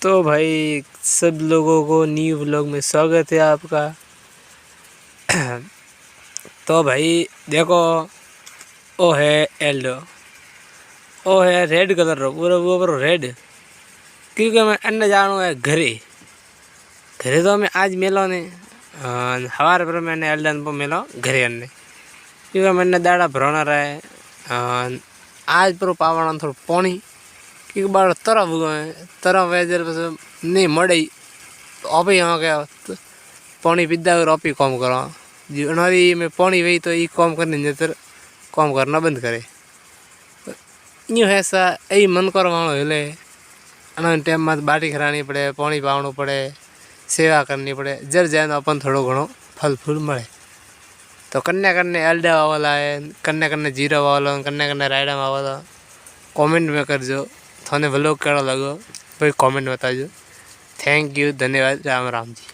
तो भाई सब लोगों को न्यू व्लॉग में स्वागत है आपका। तो भाई देखो, ओ है एल्डो, ओ है रेड कलर रो पूरा पूरा रेड, क्योंकि मैं अन्य जाणू है घरे घरे तो मैं आज मेलो ने हवार पर मैंने एल्डन पर मेलो घरे अन्य, क्योंकि मैंने दाड़ा भरना रहे आज पर पावड़ा थोड़ा पानी, क्योंकि बार तरफ तरफ वेदर नहीं मड़े तो अभी यहाँ क्या पानी पीदा और आप काम करा जी अनारी में पानी वही तो ये काम करने नजर काम करना बंद करे। यूँ है सा यही मन करवाणो हिले अन टाइम में बाटी खरानी पड़े, पानी पावणो पड़े, सेवा करनी पड़े, जर जाए तो अपन थोड़ो घणो फल फूल मळे। तो कन्या कन्ने एल्डा वाला है, कन्या कन्ने जीरा वाला, कन्या कन्ने रायडा वाला कमेंट में करजो। थाने व्लॉग केड़ो लगो भाई कमेंट बताजो। थैंक यू, धन्यवाद, राम राम जी।